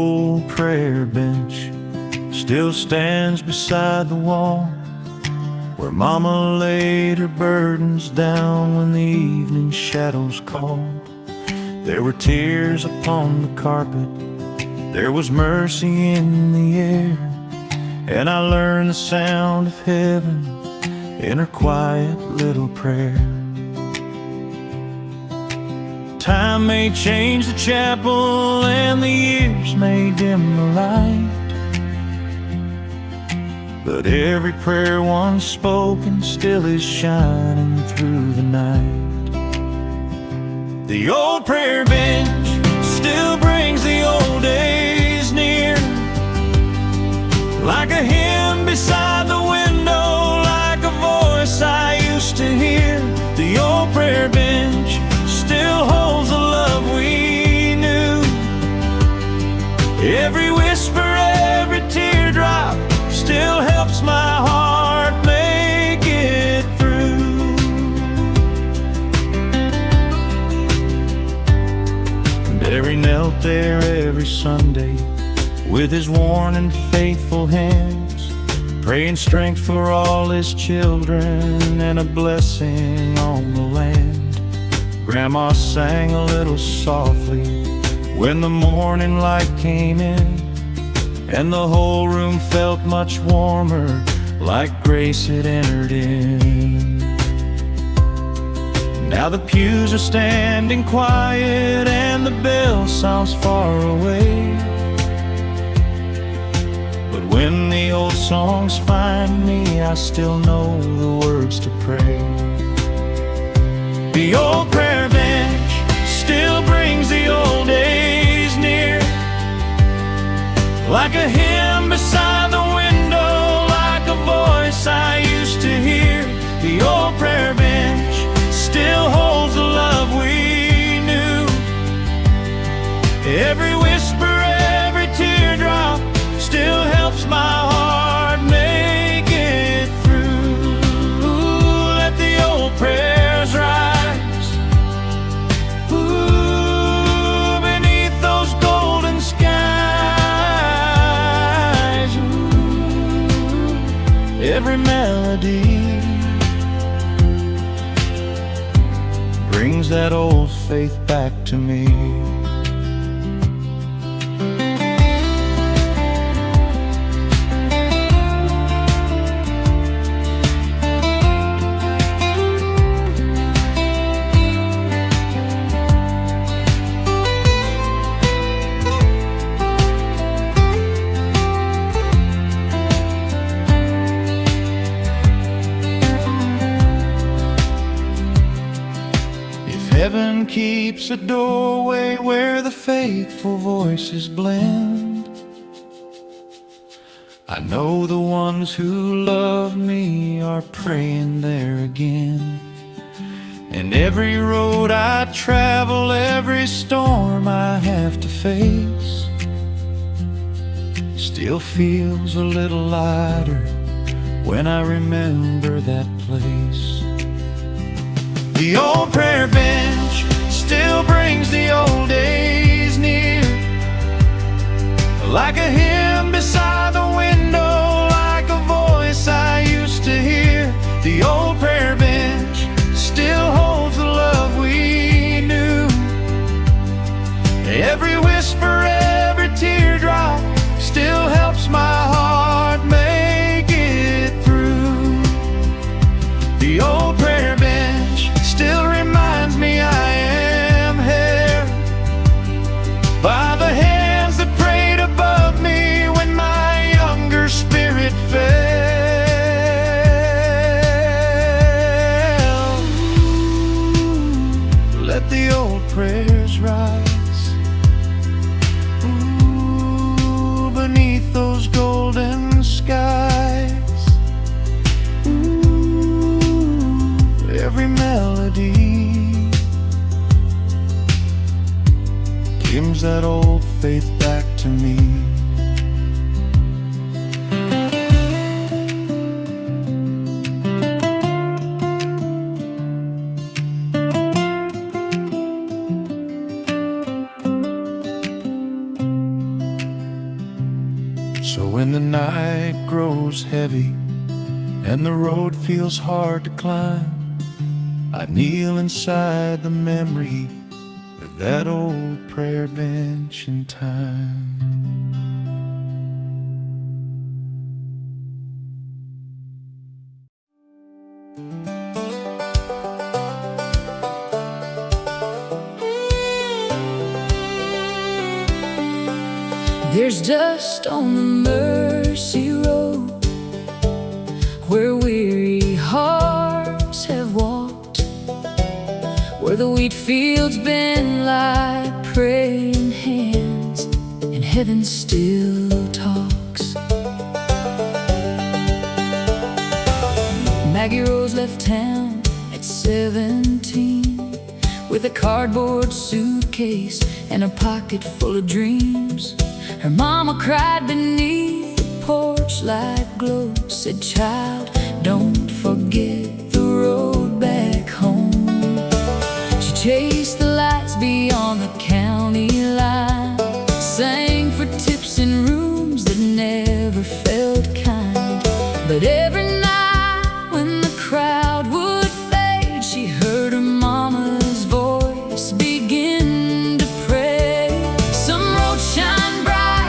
old prayer bench still stands beside the wall where Mama laid her burdens down when the evening shadows called. There were tears upon the carpet, there was mercy in the air, and I learned the sound of heaven in her quiet little prayer. Time may change the chapel and the years may dim the light, but every prayer once spoken still is shining through the night. The old prayer bench still brings the old days near, like a hymn beside the window, like a voice I used to hear. The old prayer bench still holds the love we knew. Every whisper, every teardrop still helps my heart make it through. Barry knelt there every Sunday with his worn and faithful hands, praying strength for all his children and a blessing on the land. Grandma sang a little softly when the morning light came in, and the whole room felt much warmer, like grace had entered in. Now the pews are standing quiet and the bell sounds far away, but when the old songs find me, I still know the words to pray. The old prayer bench still brings the old days near, like a hymn beside the window, like a voice I used to hear. The old prayer bench still holds the love we knew. Every whisper, every teardrop still helps my heart make it through. Let the old prayers rise, beneath those golden skies. Every melody brings that old faith back to me. Heaven keeps a doorway where the faithful voices blend. I know the ones who love me are praying there again. And every road I travel, every storm I have to face, still feels a little lighter when I remember that place. The old prayer bench still brings the old days near, like a hymn beside the window, like a voice I used to hear. The old prayer bench still holds the love we knew. Every whisper, every teardrop still helps my heart make it through. The old prayer bench still reminds me I am held by the hands that prayed above me So when the night grows heavy and the road feels hard to climb, I kneel inside the memory of that old prayer bench in time. There's dust on the mercy road where weary hearts have walked, where the wheat fields bend like praying hands and heaven still talks. Maggie Rose left town at 17 with a cardboard suitcase and a pocket full of dreams. Her mama cried beneath the porch light glow, said, "Child, don't forget the road back home." She chased the lights beyond the county line, sang for tips in rooms that never felt kind. But every night when the crowd would fade, she heard her mama's voice begin to pray. Some roads shine bright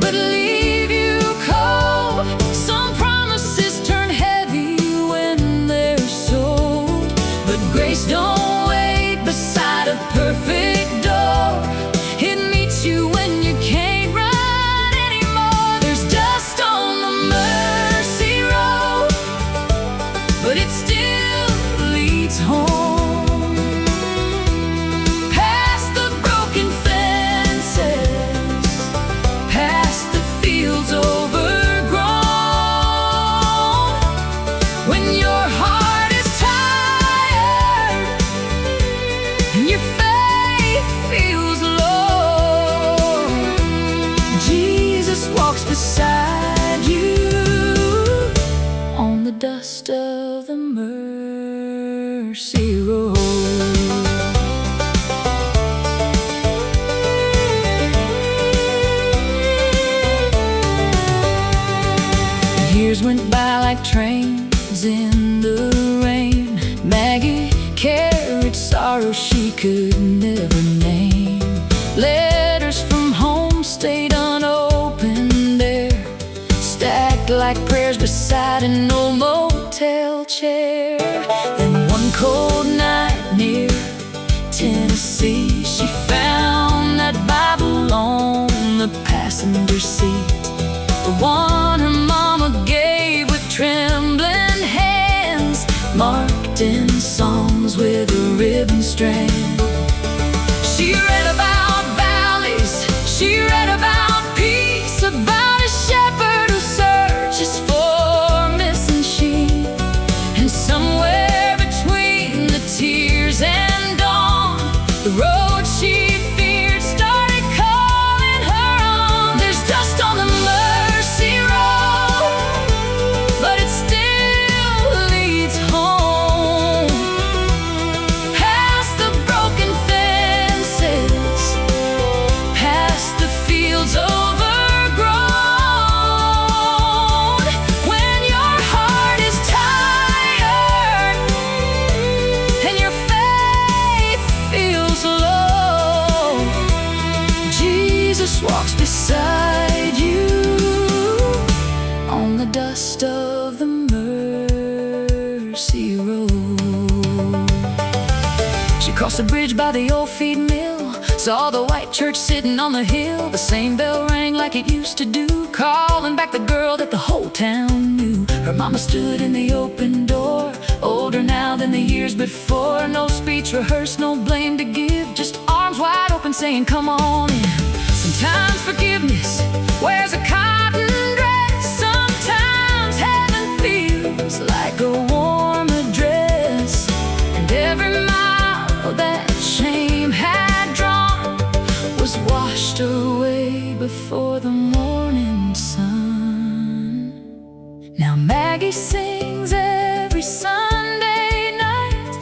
but leave you cold. Some promises turn heavy when they're sold. But grace don't wait beside a perfect door. It meets you when you can't run anymore. There's dust on the mercy road, but it still leads home. Past the broken fences, past the fields overgrown. When your heart is tired and your faith feels low, Jesus walks beside you on the dust of the mercy road. Years went by like trains in the rain. Maggie carried sorrow she could never name. Letters from home stayed unopened there, stacked like prayers beside an old motel chair. Then one cold night near Tennessee, she found that Bible on the passenger seat, the one her mama gave with trembling hands, marked in Psalms with a ribbon strand. She read about valleys, she read about peace, about a shepherd who searches for missing sheep. And somewhere between the tears and dawn, the road she feared started calling her on. There's dust on the mercy road, but it still leads home. Past the broken fences, past the fields overgrown. When your heart is tired and your faith feels low, Jesus walks beside you on the dust of the mercy road. She crossed the bridge by the old feed mill, saw the white church sitting on the hill. The same bell rang like it used to do, calling back the girl that the whole town knew. Her mama stood in the open door, older now than the years before. No speech rehearsed, no blame to give, just arms wide open saying, "Come on in." Sometimes forgiveness wears a cotton dress, sometimes heaven feels like a warm address. And every mile that shame had drawn was washed away before the morning sun. Now Maggie sings every Sunday night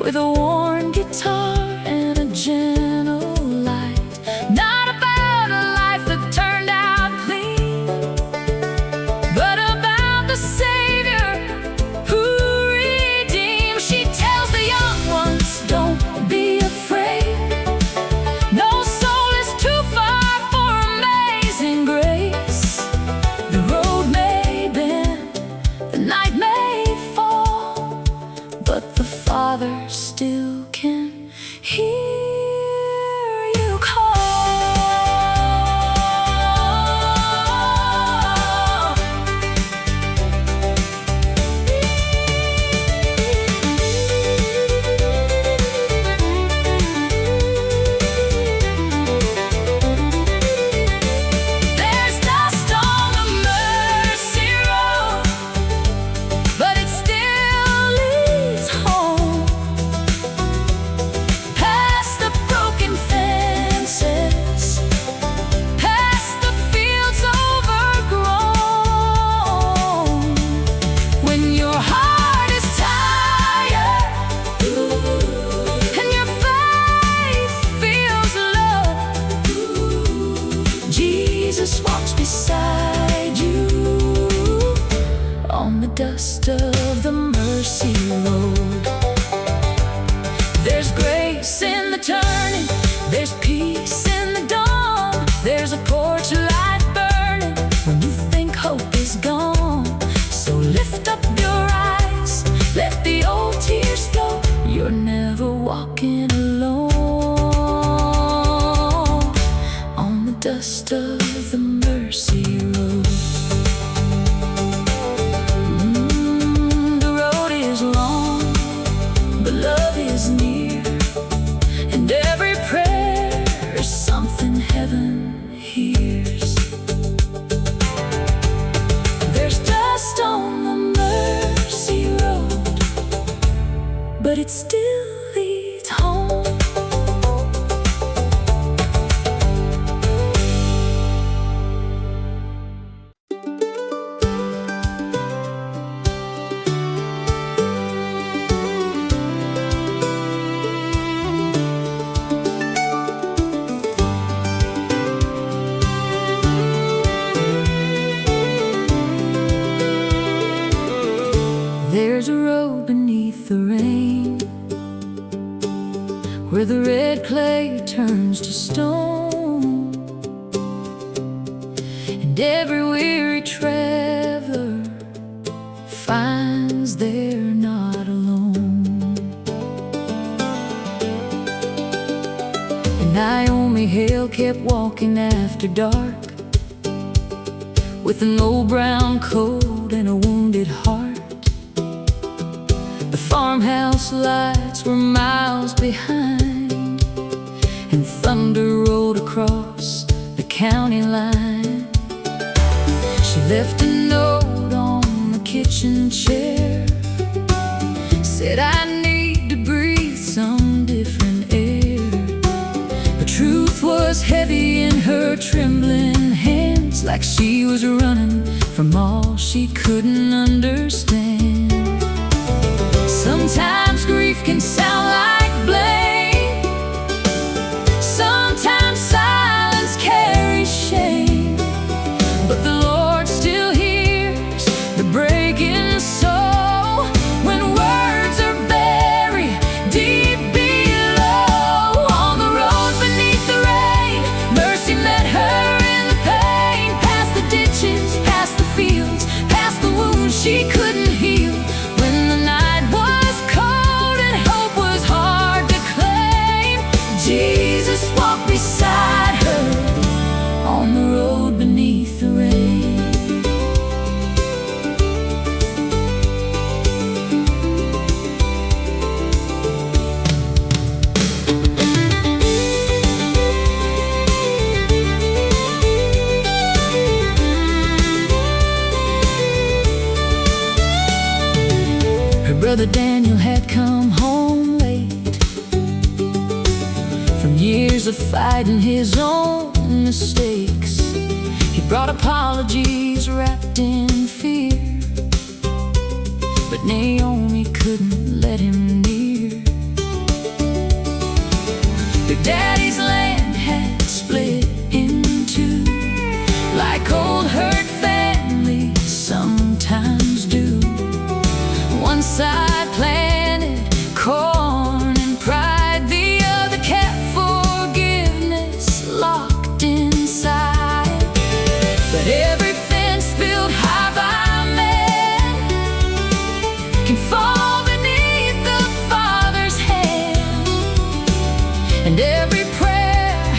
with a worn guitar and a gentle light. Not about a life that turned out clean, Jesus walks beside you on the dust of the mercy road. There's grace in the turning, there's peace in the dawn, there's a porch light burning when you think hope is gone. So lift up your eyes, let the old tears flow. You're never walking alone on the dust of the mercy road. The road is long, but love is near, and every prayer is something heaven hears. There's dust on the mercy road, but it still leads home. There's a road beneath the rain, where the red clay turns to stone, and every weary traveler finds they're not alone. And Naomi Hale kept walking after dark, with an old brown coat and a wounded heart. The farmhouse lights were miles behind, and thunder rolled across the county line. She left a note on the kitchen chair, said, I need to breathe some different air. But truth was heavy in her trembling hands, like she was running from all she couldn't understand. Sometimes grief can sound like blame, sometimes silence carries shame, but the Lord still hears the breaking soul when words are buried deep below. On the road beneath the rain, mercy met her in the pain, past the ditches, past the fields, past the wounds she couldn't heal. When the night was cold and hope was hard to claim, Jesus walked beside her on the road beneath the rain. Her brother Daniel had come home late from years of fighting his own mistakes. He brought apologies wrapped in fear, but Naomi couldn't let him near. Their daddy's land had split in two, like old hurt families sometimes do. One side planted corn and pride, the other kept forgiveness locked inside. But every fence built high by man can fall beneath the Father's hand, and every prayer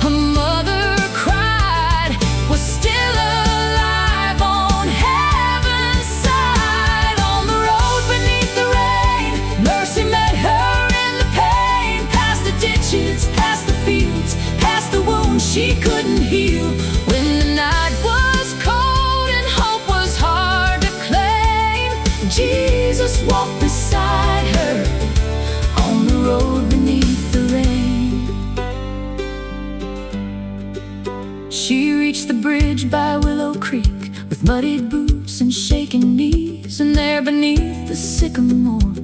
a mother cried was still alive on heaven's side. On the road beneath the rain, mercy met her in the pain, past the ditches, past the fields, past the wounds she couldn't heal. When the night was cold and hope was hard to claim, Jesus walked beside her on the road beneath the rain. She reached the bridge by Willow Creek with muddied boots and shaking knees, and there beneath the sycamore,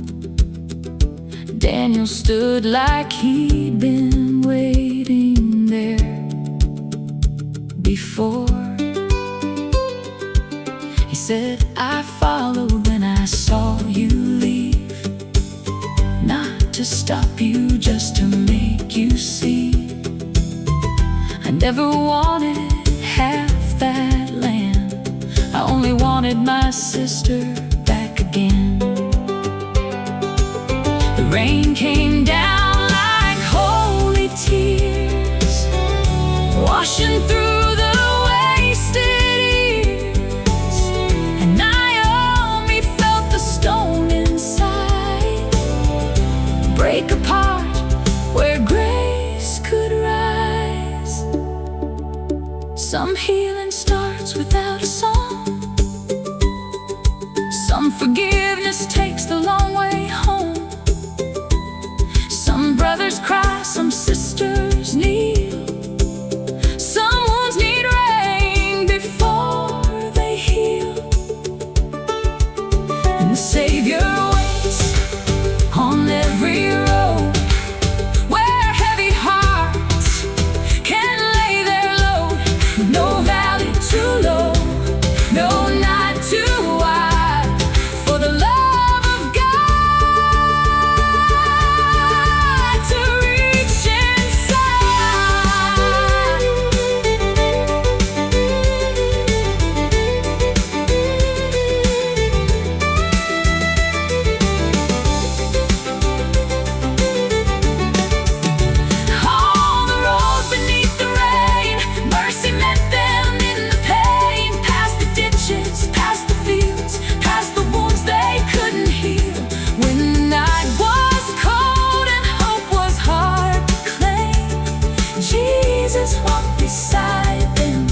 Daniel stood like he'd been waiting there before. He said, I followed when I saw you leave, not to stop you, just to make you see. I never wanted half that land, I only wanted my sister back again. The rain came down like holy tears, washing through the wasted years. And Naomi felt the stone inside break apart where grace could rise. Some healing starts without a song, some forgiveness takes the long way home. Some brothers cry, some sisters kneel, some wounds need rain before they heal. And the Savior waits on every road where heavy hearts can lay their load. No valley too low, no night too wide for the love of God to reach inside. On the road beneath the rain, mercy met them in the pain. Past the ditches, past the fields, past the wounds they couldn't heal. When the night was cold and hope was hard to claim, Jesus walked beside them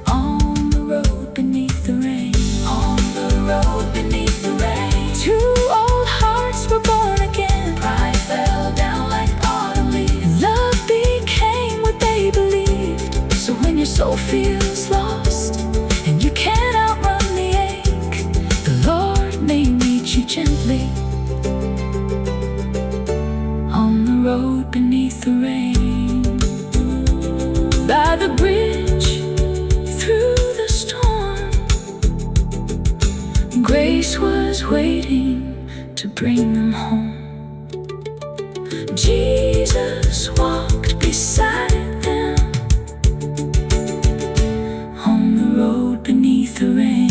on the road beneath the rain. On the road beneath the rain, two old hearts were born again. Pride fell down like autumn leaves, and love became what they believed. So when your soul feels lost and you can't outrun the ache, the Lord may meet you gently on the road beneath the rain. By the bridge through the storm, grace was waiting to bring them home. Jesus walked beside them on the road beneath the rain.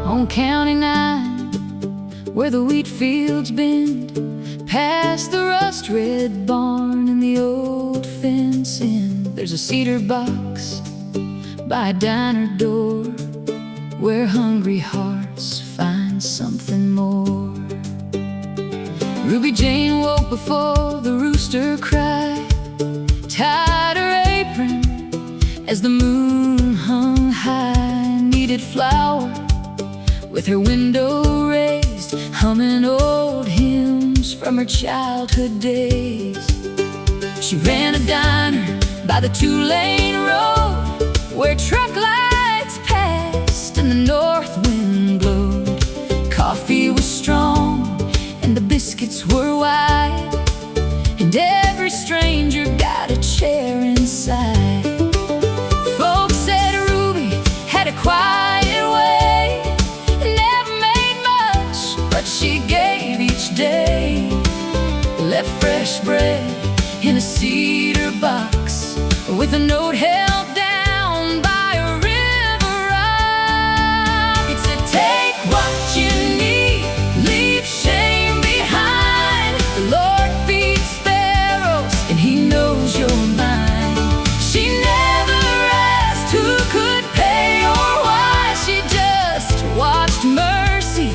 On County 9, where the wheat fields bend, past the rust-red barn and the old fence in, there's a cedar box by a diner door where hungry hearts find something more. Ruby Jane woke before the rooster cried, tied her apron as the moon hung high, kneaded flour with her window raised, humming old hymns from her childhood days. She ran a diner by the two-lane road where truck lights passed and the north wind blowed. Coffee was strong and the biscuits were wide, and every stranger got a chair inside. Folks said Ruby had a quiet way, never made much, but she gave each day. Left fresh bread in a cedar box with a note held down by a river rock. It said, take what you need, leave shame behind. The Lord feeds sparrows and He knows you're mine. She never asked who could pay or why, she just watched mercy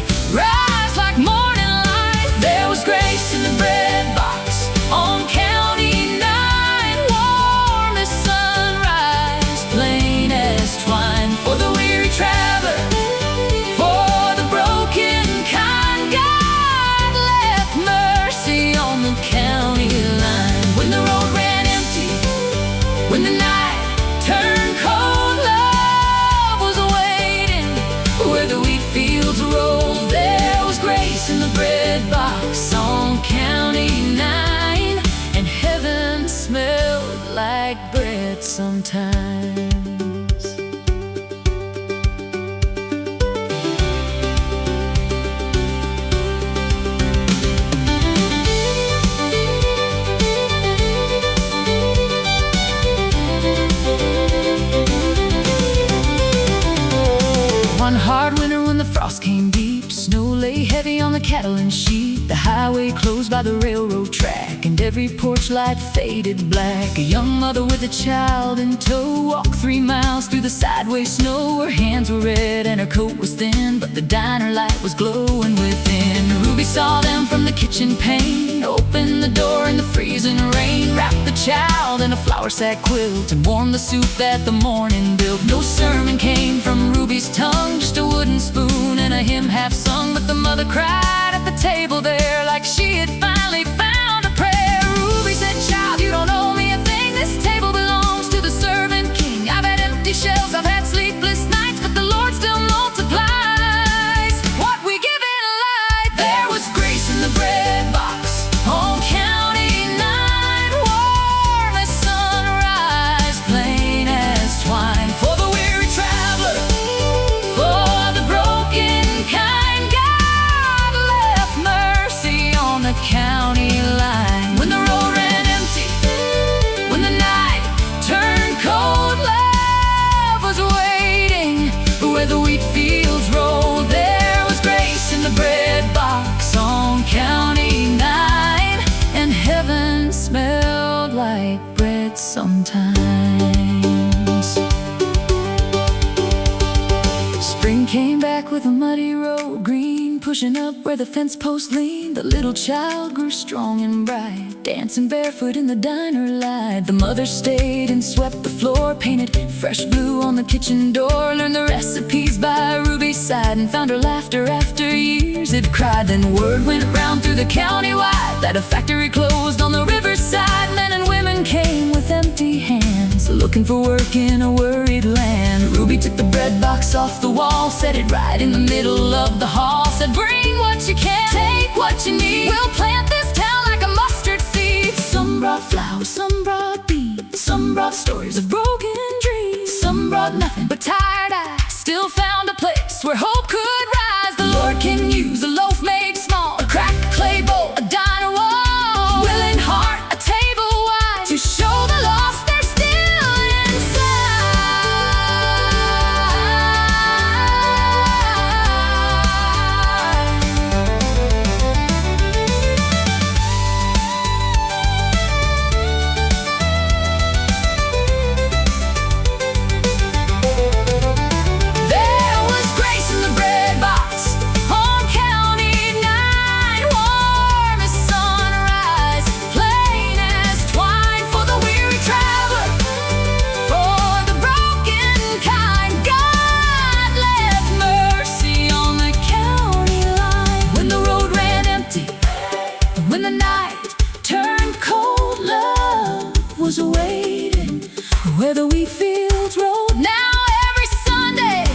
grace in the bread box on County 9, and heaven smelled like bread sometimes. One hard winter when the frost came deep, snow lay heavy on the cattle and sheep. The highway closed by the railroad track, and every porch light faded black. A young mother with a child in tow walked 3 miles through the sideways snow. Her hands were red and her coat was thin, but the diner light was glowing within. Ruby saw them from the kitchen pane, opened the door in the freezing rain, wrapped the child in a flour sack quilt, and warmed the soup that the morning built. No sermon came from Ruby's tongue, just a wooden spoon and a hymn half sung. But the mother cried at the table there like she had finally found a prayer. Ruby said, "Child, you don't owe me a thing. This table belongs to the servant king. I've had empty shelves, I've had sleepless nights, but the Lord still multiplies what we give in life." There was grace in the bread box on County 9, warm as sunrise, plain as twine. For the weary traveler, for the broken kind, God left mercy on the county line. When the road ran empty, when the night turned cold, love was waiting where the wheat fields rolled. There was grace in the bread box on County 9, and heaven smelled like bread sometimes. Spring came back with a muddy road, green pushing up where the fence post leaned. The little child grew strong and bright, dancing barefoot in the diner light. The mother stayed and swept the floor, painted fresh blue on the kitchen door, learned the recipes by Ruby's side, and found her laughter after years had cried. Then word went round through the county wide that a factory closed on the riverside. Men and women came with empty hands, looking for work in a worried land. Ruby took the bread box off the wall, set it right in the middle of the hall, said, "Bring what you can, take what you need. We'll plant this town like a mustard seed." Some brought flowers, some brought beans, some brought stories of broken dreams, some brought nothing but tired eyes, still found a place where hope could rise. The Lord can use a loaf made small, a cracked clay bowl, a diner wall, willing heart, a table wide, to show the lost they're still There was grace in the bread box on County 9, warm as sunrise, plain as twine. For the weary traveler, for the broken kind, God left mercy on the county line. When the road ran empty, when the night turned cold, love was waiting where the wheat fields rolled. Now every Sunday,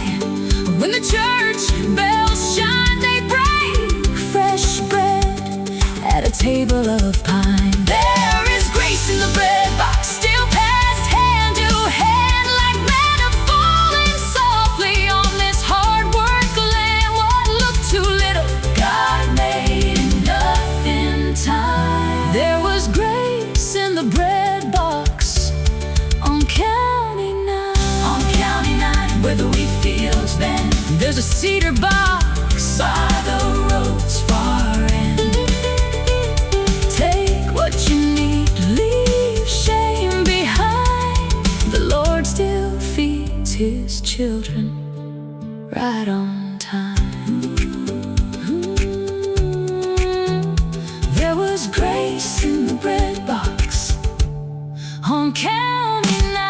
when the church bells shine, they break fresh bread at a table of pine. There is grace in the bread box, still passed hand to hand, like manna falling softly on this hard work land. What looked too little, God made enough in time. There was grace in the bread box on County 9, on County 9, where the wheat fields bend. There's a cedar box by the road's far end. Take what you need, leave shame behind. The Lord still feeds His children right on time. There was grace in the bread box on County 9.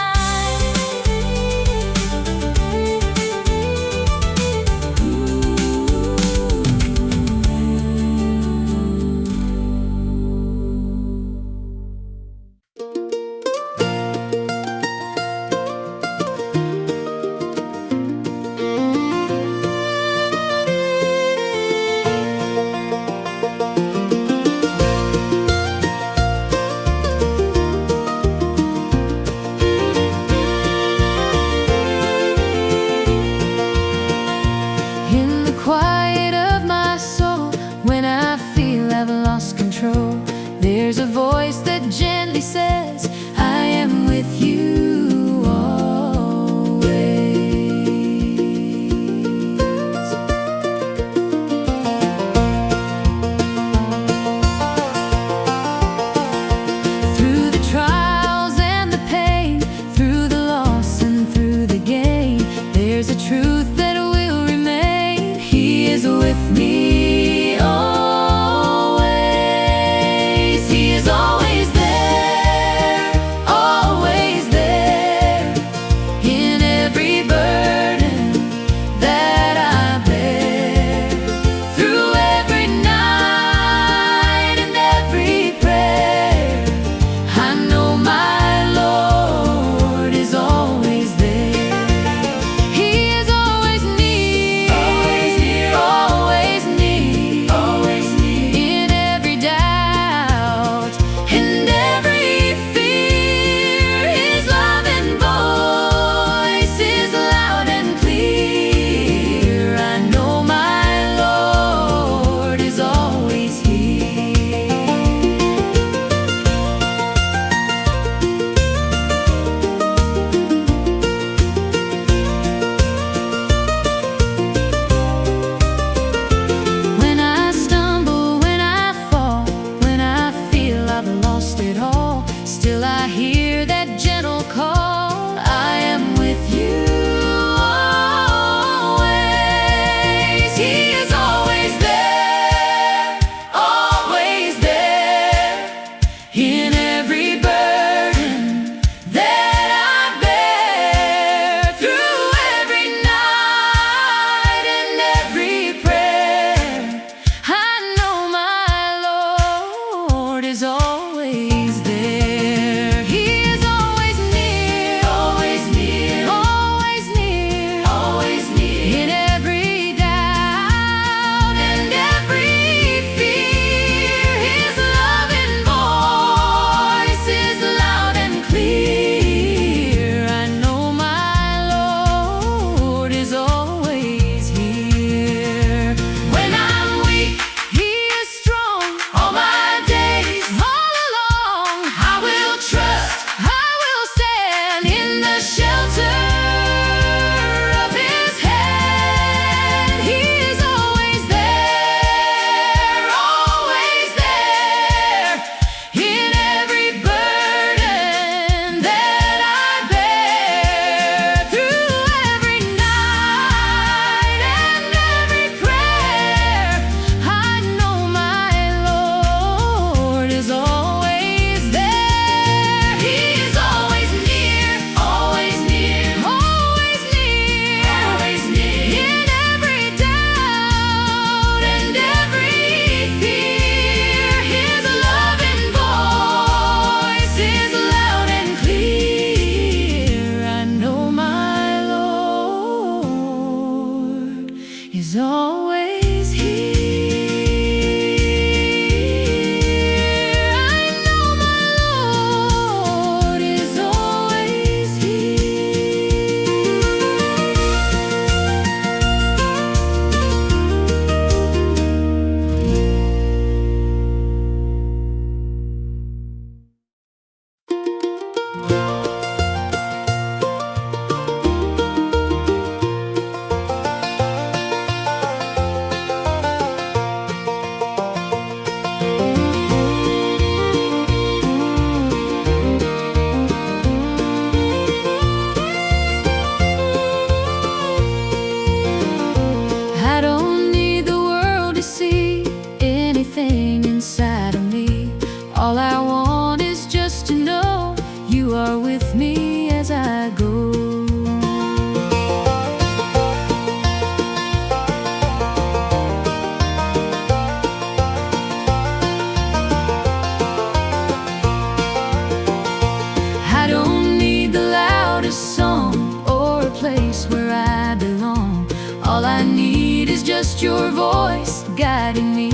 your voice guiding me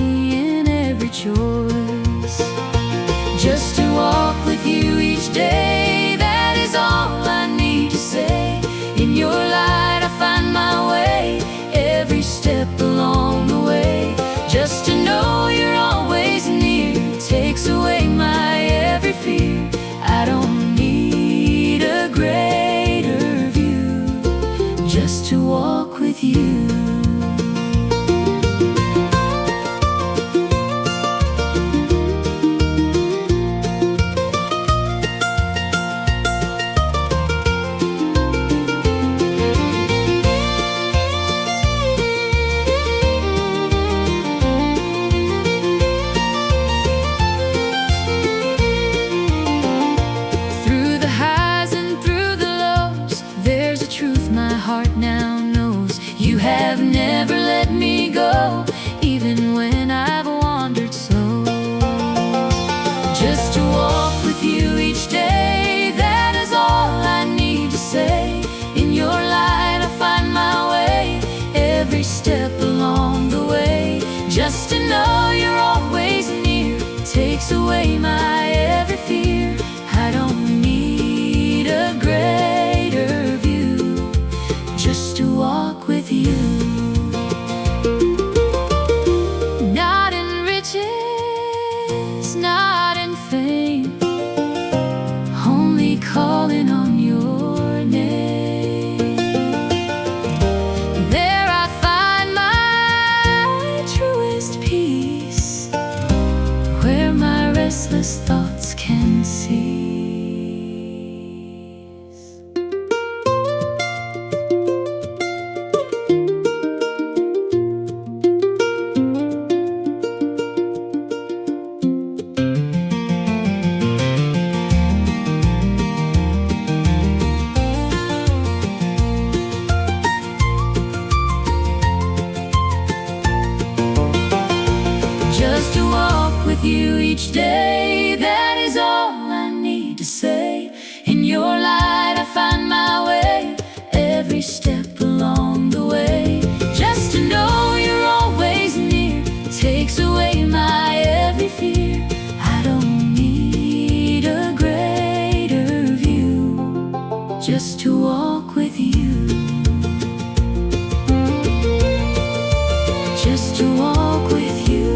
in every choice. Just to walk with you each day, that is all I need to say. In your light I find my way, every step along the way. Just to know you're always near takes away my every fear. I don't need a greater view, just to walk with you. You have never let me go, even when I've wandered so. Just to walk with you each day, that is all I need to say. In your light I find my way, every step along the way. Just to know you're always near takes away my every fear. I don't need a greater view, just to walk with you. Not in riches, not in fame, only calling on your name. There I find my truest peace, where my restless thoughts can cease. Just to walk with you each day, that is all I need to say. In your light I find my way, every step along the way. Just to know you're always near takes away my every fear. I don't need a greater view, just to walk with you. Just to walk with you.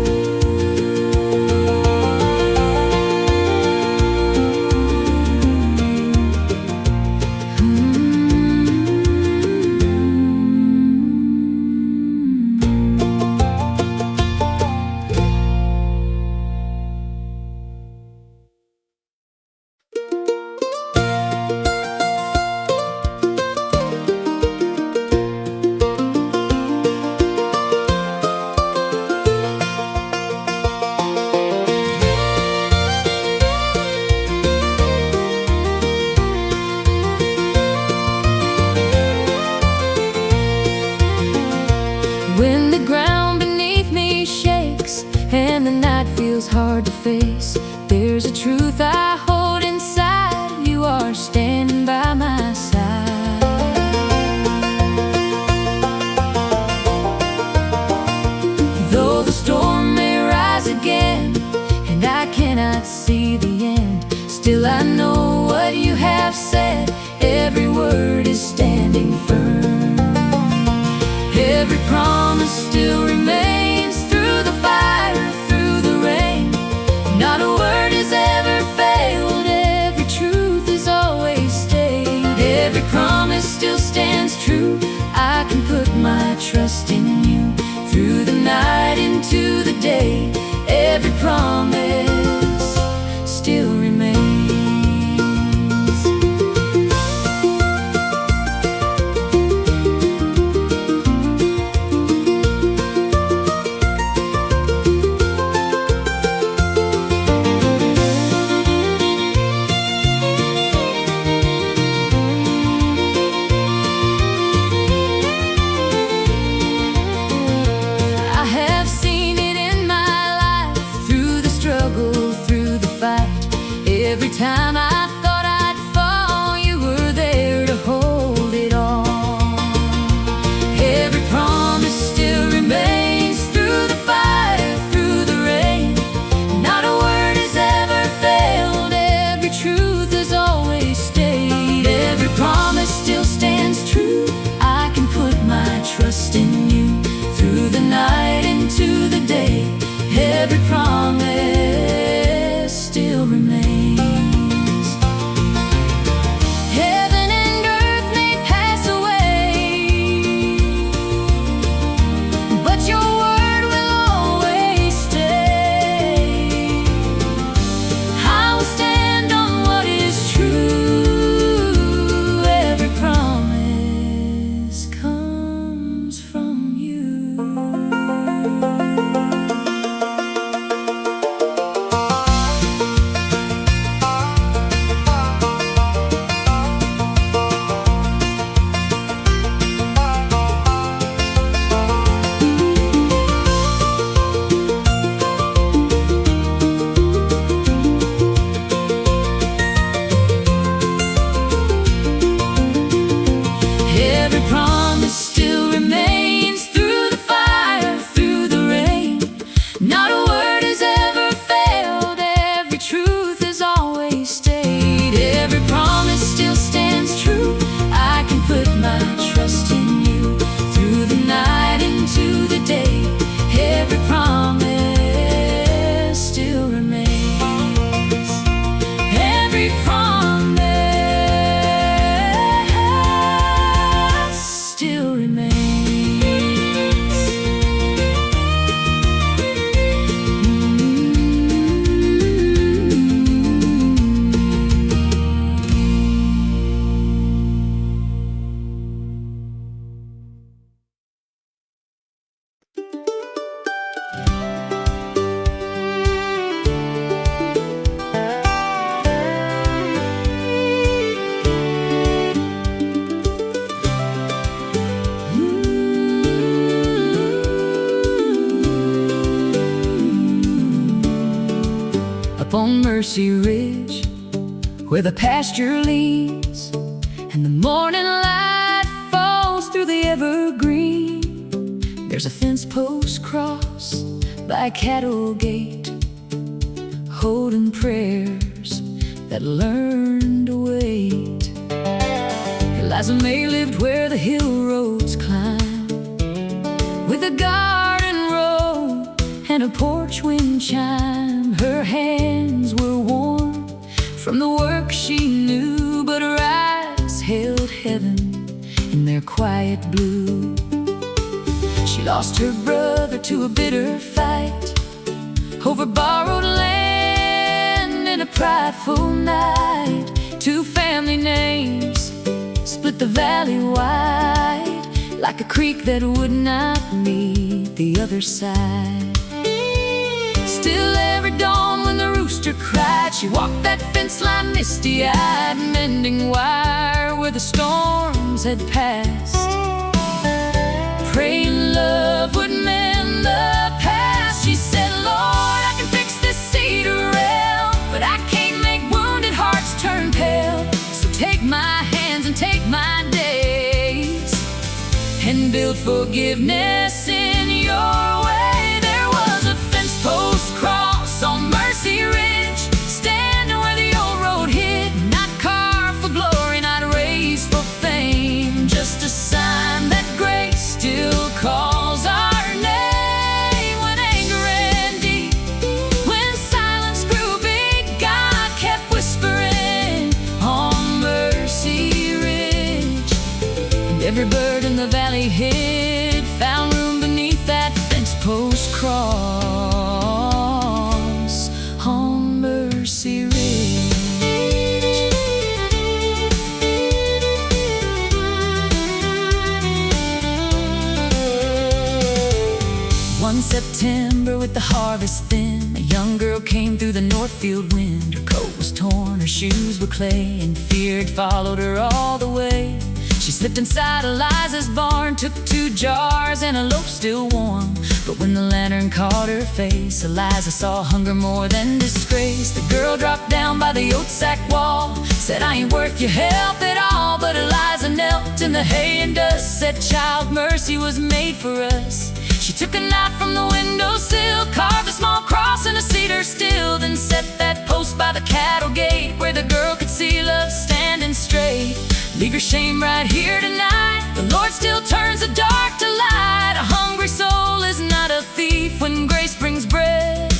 When the ground beneath me shakes and the night feels hard to face, there's a truth I hold inside. You are standing by my side. Though the storm may rise again and I cannot see the end, still I know what you have said. Every word is standing firm. Every promise still remains, through the fire, through the rain. Not a word has ever failed, every truth has always stayed. Every promise still stands true, I can put my trust in you. Through the night into the day, every promise still remains. Every time I thought I'd fall, you were there to hold it all. Every promise still remains. every promise still remains. Heaven and earth may pass away, but your word will always stay. I will stand on what is true. Every promise comes from you. Every promise still remains through the fire, through the rain. Not a word has ever failed. Every truth has always stayed. Every promise still stands true. I can put my trust in you through the night into the day. Every promise still remains. Every promise still remains. Up on Mercy Ridge, where the pasture leads and the morning light falls through the evergreen, there's a fence post cross by a cattle gate, holding prayers that learn to wait. Eliza May lived where the hill roads climb, with a garden row and a porch wind chime. Her hands were warm from the work she knew, but her eyes held heaven in their quiet blue. She lost her brother to a bitter fight over borrowed land in a prideful night. Two family names split the valley wide, like a creek that would not meet the other side. Still every dawn when the rooster cried, she walked that fence line misty-eyed, mending wire where the storms had passed, praying love would mend the past. She said, Lord, I can fix this cedar rail, but I can't make wounded hearts turn pale. So take my hands and take my days and build forgiveness in your way. There was a fence post cross on Mercy Ridge, standing where the old road hid, not carved for glory, not raised for fame, just a sign that grace still calls our name. When anger ran deep, when silence grew big, God kept whispering on Mercy Ridge, and every bird in the valley hid, found room beneath that fence post cross on Mercy Ridge. One September with the harvest thin, a young girl came through the northfield wind. Her coat was torn, her shoes were clay, and fear had followed her all the way. She slipped inside Eliza's barn, took 2 jars and a loaf still warm. But when the lantern caught her face, Eliza saw hunger more than disgrace. The girl dropped down by the oat sack wall, said, I ain't worth your help at all. But Eliza knelt in the hay and dust, said, child, mercy was made for us. She took a knife from the windowsill, carved a small cross and a cedar still, then set that post by the cattle gate, where the girl could see love standing straight. Leave your shame right here tonight. The Lord still turns the dark to light. A hungry soul is not a thief when grace brings bread.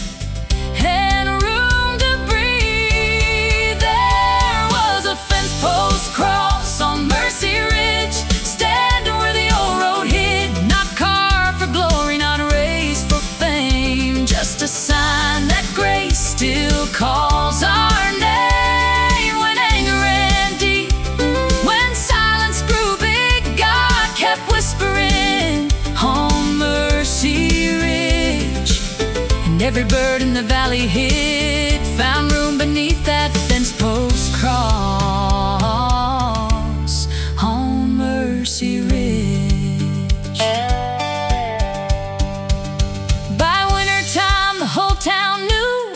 a sign that grace still calls our name. When anger ran deep, when silence grew big, God kept whispering on Mercy Ridge. And every bird in the valley hid, found room beneath that fence post cross on Mercy Ridge.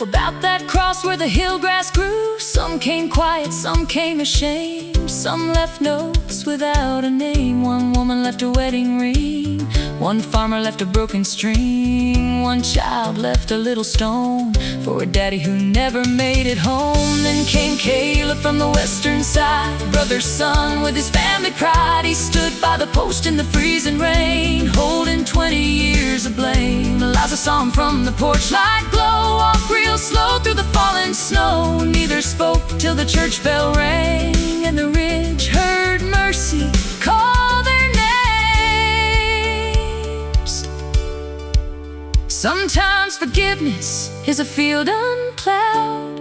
About that cross where the hill grass grew. Some came quiet, some came ashamed. Some left notes without a name. One woman left a wedding ring. One farmer left a broken string. One child left a little stone for a daddy who never made it home. Then came Caleb from the western side, brother's son with his family pride. He stood by the post in the freezing rain, holding 20 years of blame. Eliza saw him from the porch light glow, walk real slow through the falling snow. Neither spoke till the church bell rang, and the ridge heard Mercy call their names. Sometimes forgiveness is a field unplowed.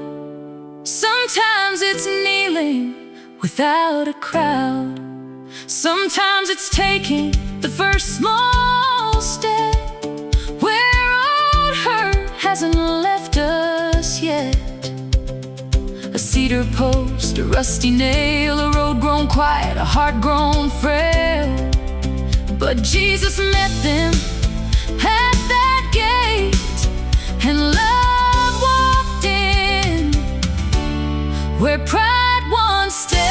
Sometimes it's kneeling without a crowd. Sometimes it's taking the first small step where old hurt hasn't left us yet. A cedar post, a rusty nail, a road grown quiet, a heart grown frail. But Jesus met them at that gate, and love walked in where pride once stayed.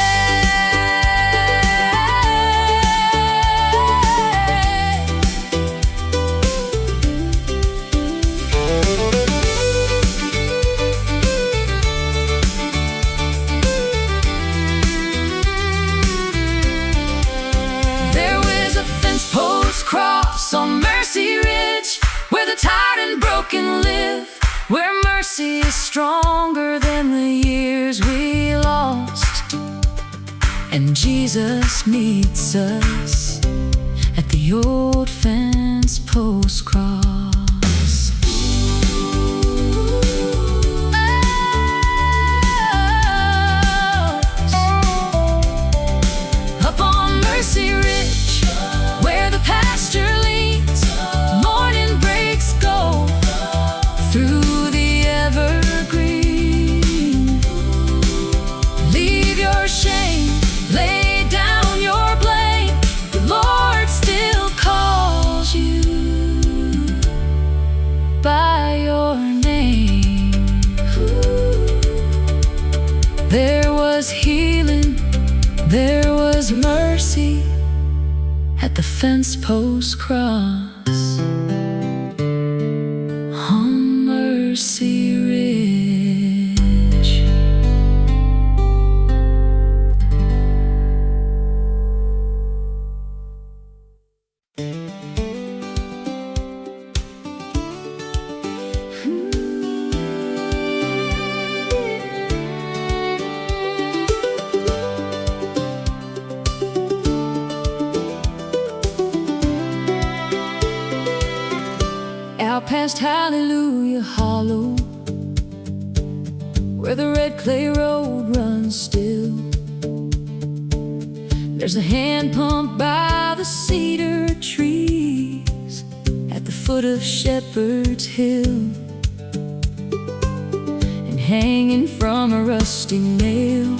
Cross on Mercy Ridge, where the tired and broken live, where mercy is stronger than the years we lost. And Jesus meets us at the old fence post cross. Up on Mercy Ridge, where the pasture leads, morning breaks go through the evergreen. Leave your shame, lay down your blame. The Lord still calls you by your name. There was healing, there was mercy at the fence post cross on Mercy Ridge. Out past Hallelujah Hollow, where the red clay road runs still, there's a hand pump by the cedar trees at the foot of Shepherd's Hill. And hanging from a rusty nail,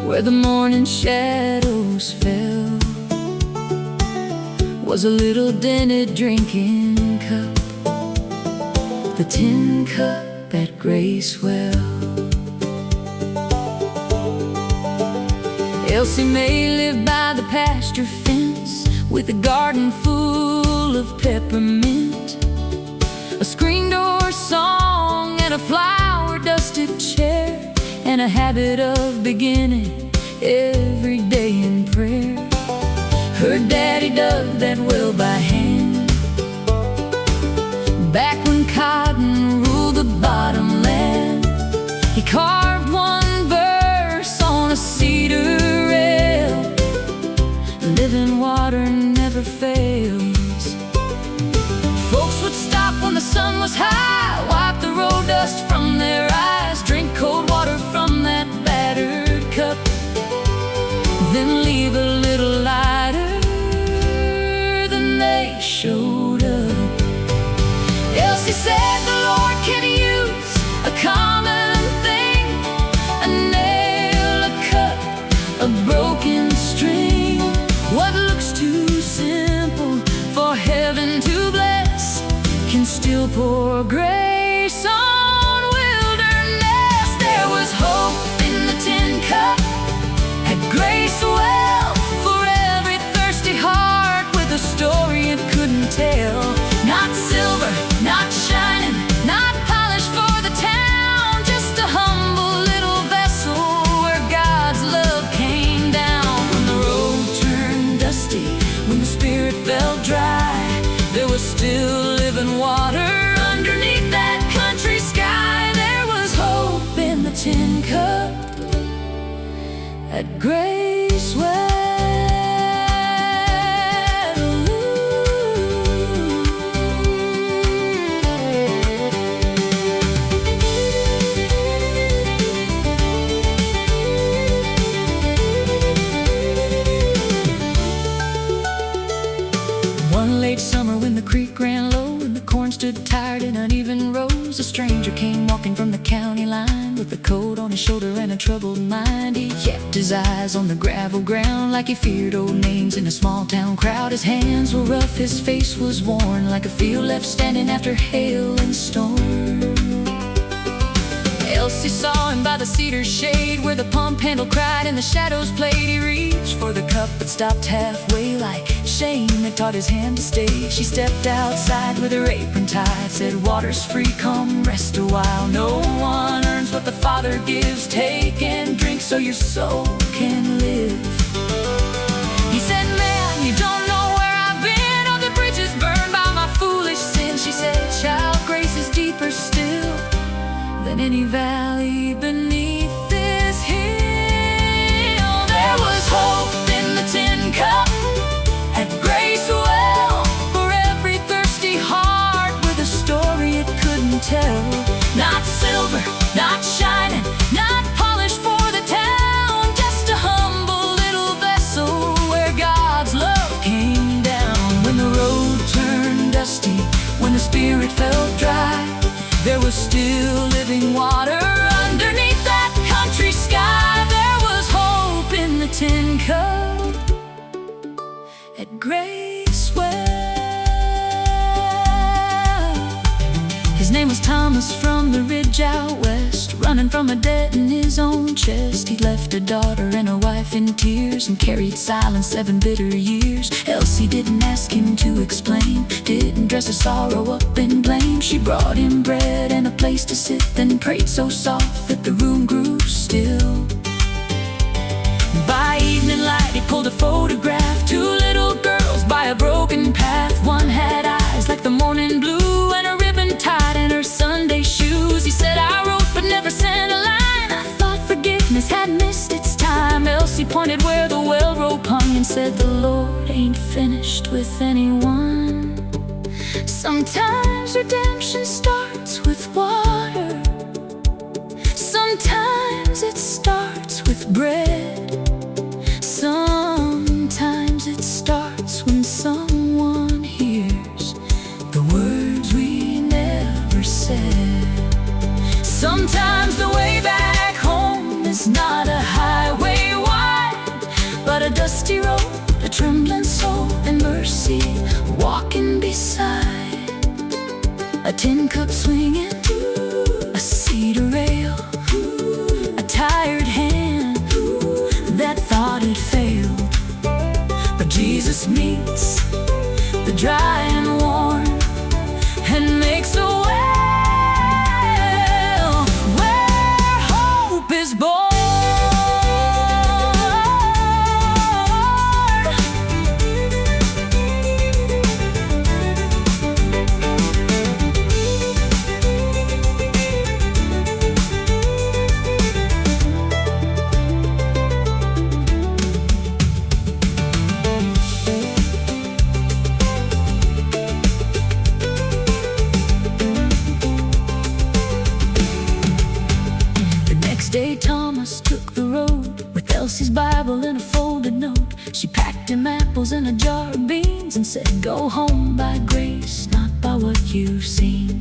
where the morning shadows fell, was a little dented drinking cup, the tin cup at Gracewell. Elsie may live by the pasture fence, with a garden full of peppermint, a screen door song and a flower-dusted chair, and a habit of beginning every day in prayer. Her daddy dug that well by hand, back when cotton ruled the bottom land. He carved one verse on a cedar rail: living water never fails. Folks would stop when the sun was high, wipe the road dust from their eyes, drink cold water from that battered cup, then leave a little lighter than they showed up. Elsie said the Lord can use a common thing, a nail, a cut, a broken string. What looks too simple for heaven to bless can still pour grace on wilderness. There was hope in the tin cup at Grace Well for every thirsty heart with a story it couldn't tell. Not silver, not shining, not polished for the town, just a humble little vessel where God's love came down. When the road turned dusty, when the spirit felt dry, there was still living water underneath that country sky. There was hope in the tin cup at Grace Well. One late summer when the creek ran low and the corn stood tired in uneven rows, a stranger came walking from the county line with a coat on his shoulder and a troubled mind. He kept his eyes on the gravel ground like he feared old names in a small town crowd. His hands were rough, his face was worn like a field left standing after hail and storm. Elsie saw him by the cedar shade where the pump handle cried and the shadows played. He reached for the cup but stopped halfway like shame had taught his hand to stay. She stepped outside with her apron tied, said, "Water's free, come rest a while. No one earns what the Father gives. Take and drink so your soul can live." He said, "Man, you don't know where I've been, or the bridges burned by my foolish sin." She said, "Child, grace is deeper still than any valley beneath this hill." There was hope in the tin cup at Grace Well for every thirsty heart with a story it couldn't tell. Not silver, not shining, not polished for the town, just a humble little vessel where God's love came down. When the road turned dusty, when the spirit felt dry, there was still living water underneath that country sky. There was hope in the tin cup at Grace Well. His name was Thomas from the ridge out west, running from a debt in his own chest. He'd left a daughter and a wife in tears and carried silence 7 bitter years. Elsie didn't ask him to explain, didn't dress her sorrow up in blame. She brought him bread and a place to sit, then prayed so soft that the room grew still. By evening light he pulled a photograph, 2 little girls by a broken path. One had eyes like the morning blue and a ribbon tied in her Sunday shoes. He said, "I wrote but never sent a line. I thought forgiveness had missed its time." Elsie pointed where the well rope hung and said, "The Lord ain't finished with anyone. Sometimes redemption starts with water. Sometimes it starts with bread. Sometimes it starts when someone hears the words we never said. Sometimes the way back home is not a highway wide, but a dusty road, a trembling soul and mercy walking beside. A tin cup swinging, a cedar rail, a tired hand that thought it failed. But Jesus meets the dry and worn and makes a well where hope is born. Elsie's Bible in a folded note. She packed him apples in a jar of beans and said, "Go home by grace, not by what you've seen."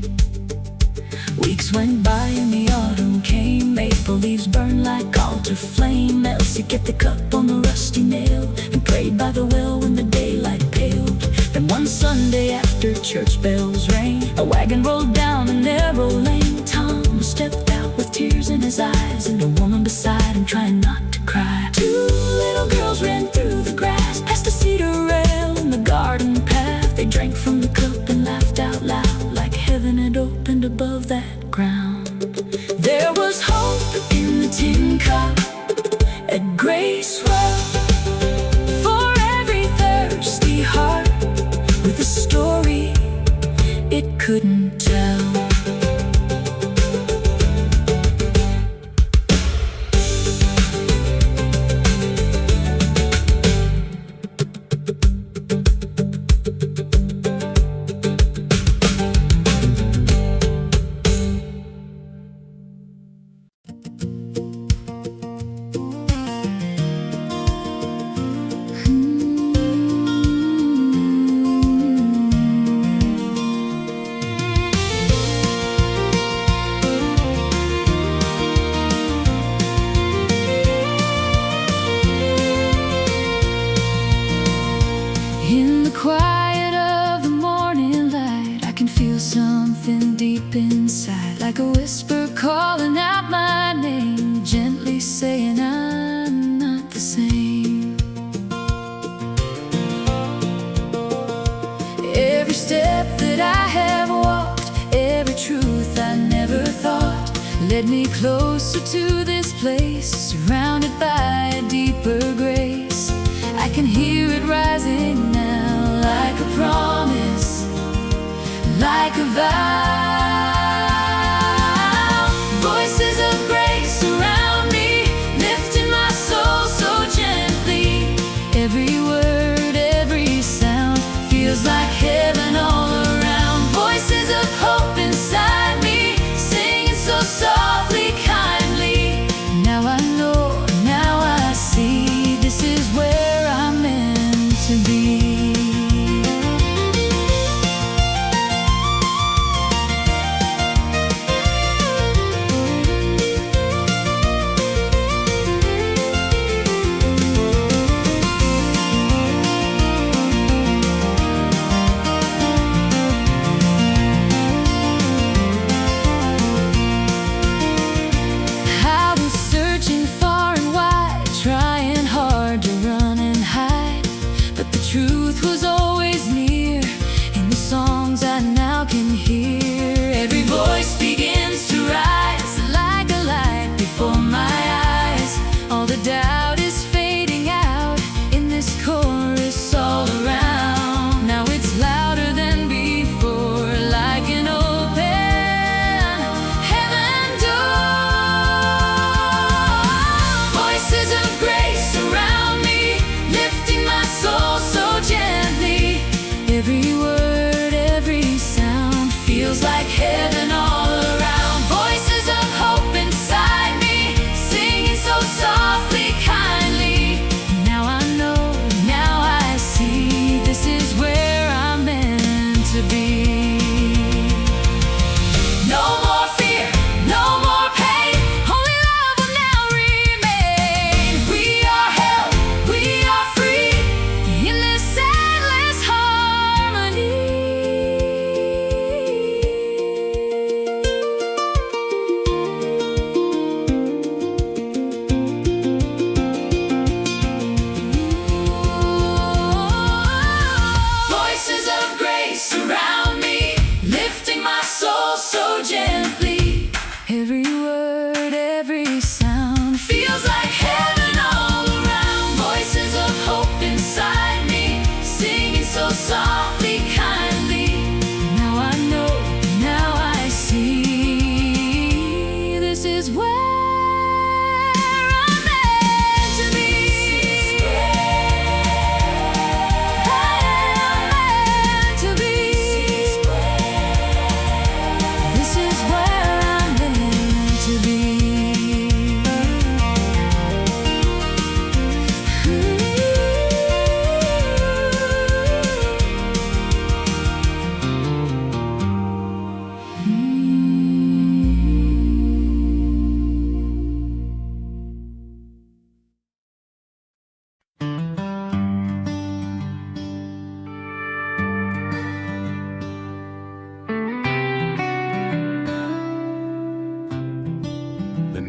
Weeks went by and the autumn came. Maple leaves burned like altar flame. Elsie kept the cup on the rusty nail and prayed by the well when the daylight paled. Then one Sunday after church bells rang, a wagon rolled down a narrow lane. Tom stepped out with tears in his eyes and a woman beside him trying not to cry. Two little girls ran through the grass, past a cedar rail in the garden path. They drank from the cup and laughed out loud, like heaven had opened above that ground. There was hope in the tin cup at Grace Well, for every thirsty heart with a story it couldn't tell. In the quiet of the morning light, I can feel something deep inside, like a whisper calling out my name, gently saying I'm not the same. Every step that I have walked, every truth I never thought, led me closer to this place, surrounded by a deeper grace. I can hear it rising now, like a promise, like a vow. Voices of grace surround me, lifting my soul so gently. Every word, every sound feels like heaven all around. Voices of hope inside me, singing so softly, kindly. Now I know, now I see, this is where I'm meant to be.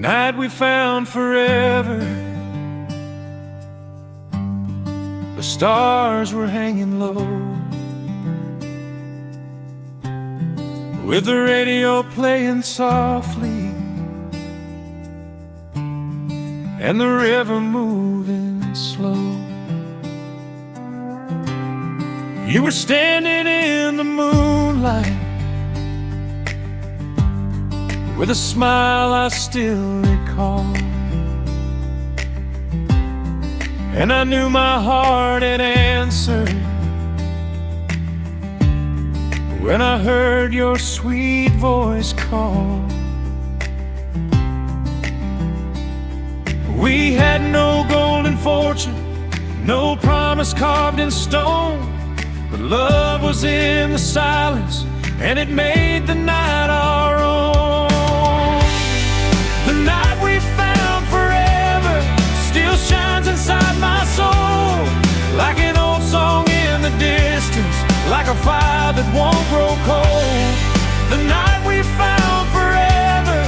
night we found forever. The stars were hanging low, with the radio playing softly, and the river moving slow. You were standing in the moonlight, with a smile I still recall, and I knew my heart had answered when I heard your sweet voice call. We had no golden fortune, no promise carved in stone, but love was in the silence, and it made the night our own. The night we found forever still shines inside my soul, like an old song in the distance, like a fire that won't grow cold. The night we found forever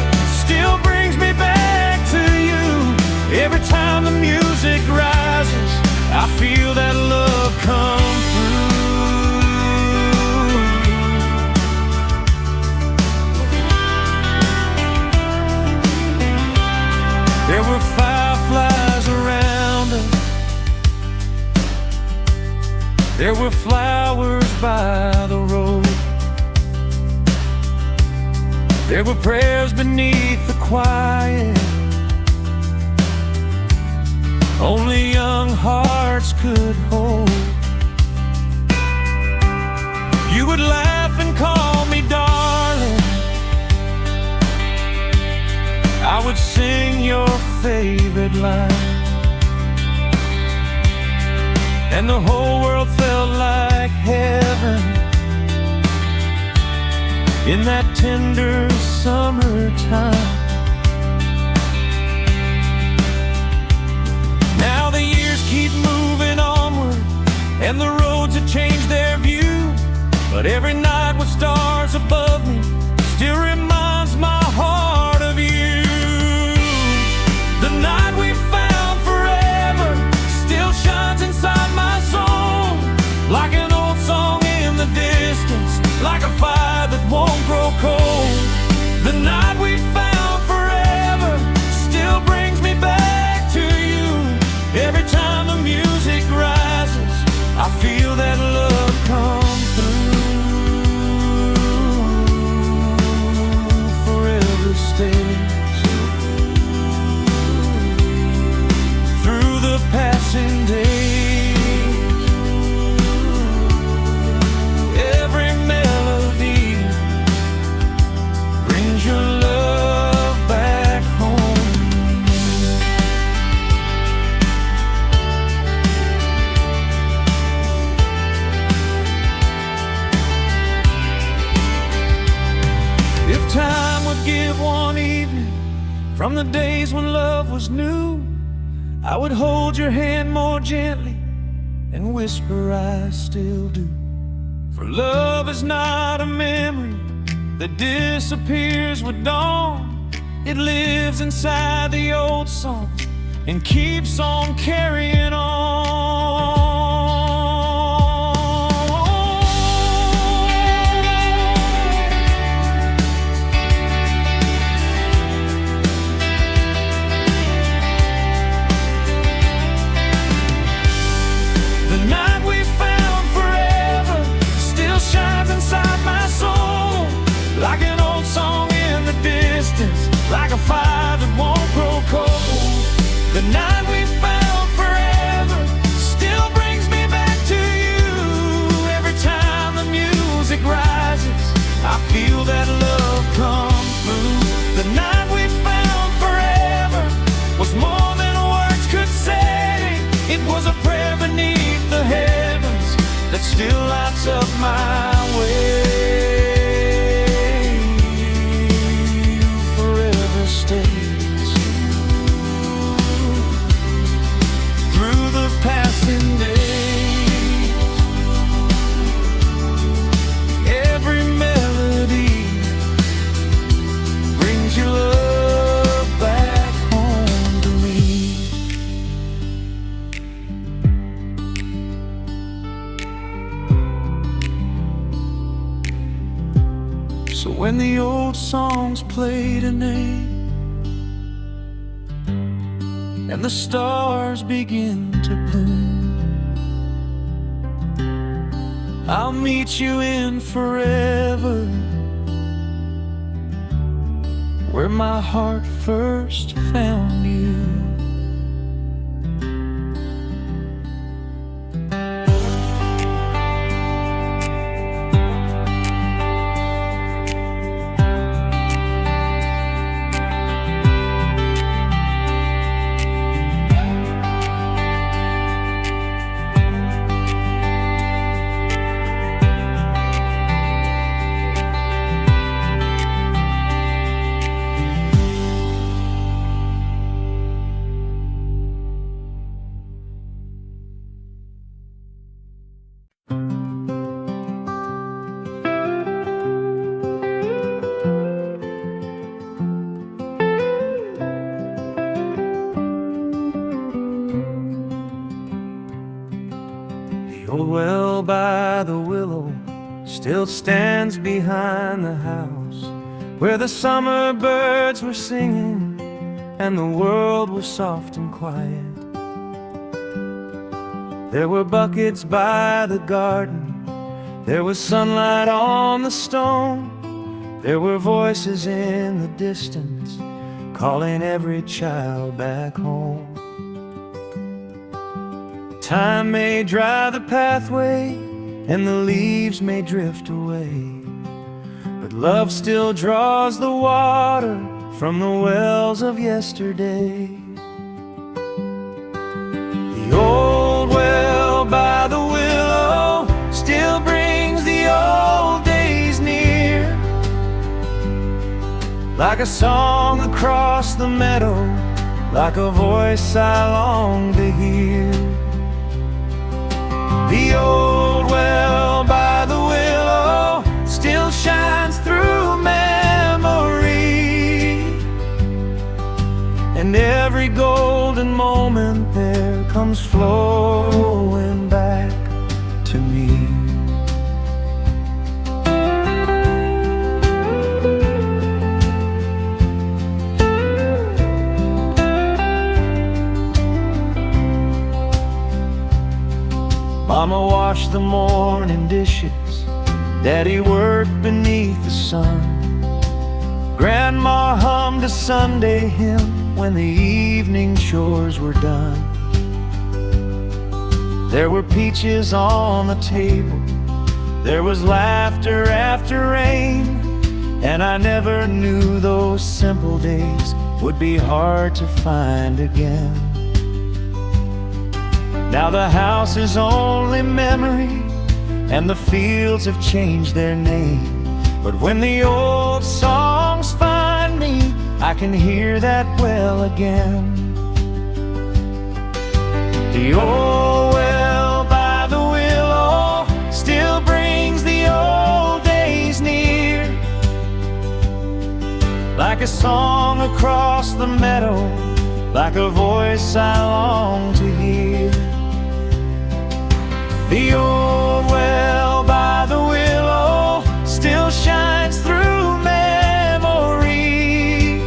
still brings me back to you. Every time the music rises, I feel that love come through. There were fireflies around us, there were flowers by the road, there were prayers beneath the quiet only young hearts could hold. You would laugh and call me darling, I would sing your favorite line, and the whole world felt like heaven in that tender summertime. Now the years keep moving onward, and the roads have changed their view, but every night with stars above me still reminds my heart of you. The night we found forever still shines inside my soul, like an old song in the distance, like a fire that won't grow cold. The night we found forever still brings me back to you. Every time the music rises, I feel that love come through. Forever stays through the passing days. Every melody brings your love back home. If time would give one evening from the days when love was new, I would hold your hand more gently and whisper I still do. For love is not a memory that disappears with dawn. It lives inside the old songs and keeps on carrying on. The night we found forever still shines inside my soul, like an old song in the distance, like a fire that won't grow cold. The night we found forever still brings me back to you. Every time the music rises, I feel that love come through. The night we found forever was more than words could say. It was a prayer beneath the heavens that still lights up my way. Forever stays when the old songs played a name and the stars begin to bloom, I'll meet you in forever, where my heart first found you. The old well by the willow still stands behind the house, where the summer birds were singing and the world was soft and quiet. There were buckets by the garden, there was sunlight on the stone, there were voices in the distance calling every child back home. Time may dry the pathway and the leaves may drift away, but love still draws the water from the wells of yesterday. The old well by the willow still brings the old days near, like a song across the meadow, like a voice I long to hear. The old well by the willow still shines through memory, and every golden moment there comes flowing back to me. Mama washed the morning dishes, Daddy worked beneath the sun, Grandma hummed a Sunday hymn when the evening chores were done. There were peaches on the table, there was laughter after rain, and I never knew those simple days would be hard to find again. Now the house is only memory, and the fields have changed their name, but when the old songs find me, I can hear that well again. The old well by the willow still brings the old days near, like a song across the meadow, like a voice I long to hear. The old well by the willow still shines through memory,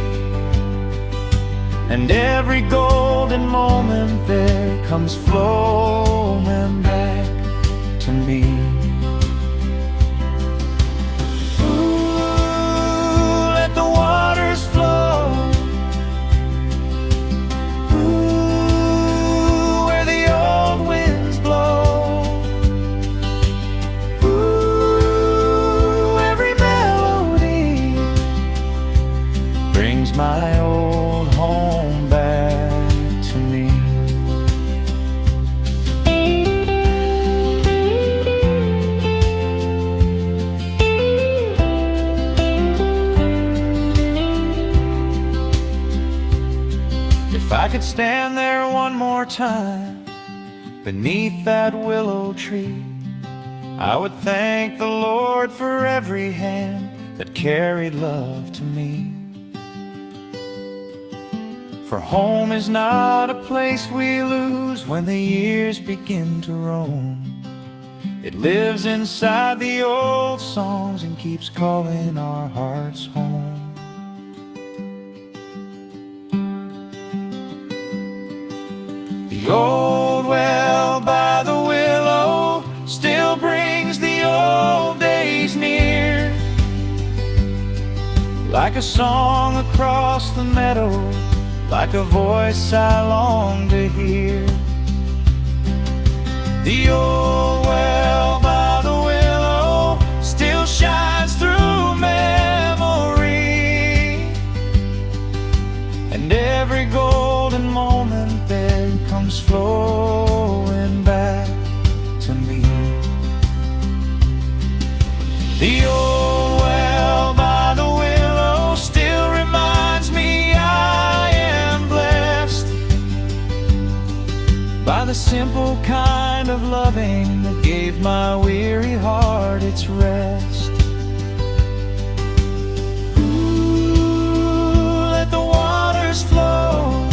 and every golden moment there comes flowing back to me. Ooh, let the waters flow. Ooh, where the old winds blow. My old home back to me. If I could stand there one more time beneath that willow tree, I would thank the Lord for every hand that carried love to me. For home is not a place we lose when the years begin to roam. It lives inside the old songs and keeps calling our hearts home. The old well by the willow still brings the old days near, like a song across the meadow, like a voice I long to hear. The old well by the willow still shines through memory, and every golden moment there comes flowing back to me. The old well by the willow still reminds me I am blessed by the simple kind of loving that gave my weary heart its rest. Ooh, let the waters flow.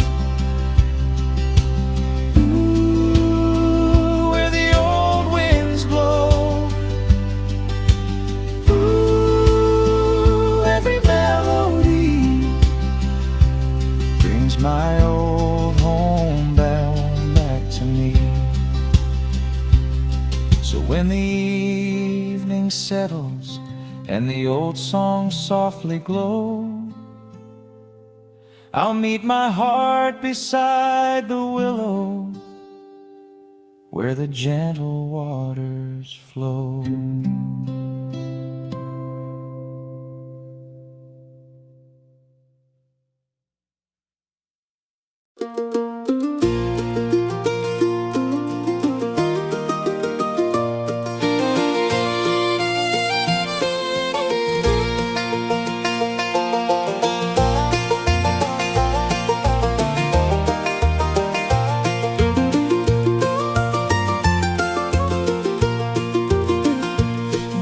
Ooh, where the old winds blow. Ooh, every melody brings my old home back to me. So when the evening settles and the old songs softly glow, I'll meet my heart beside the willow where the gentle waters flow.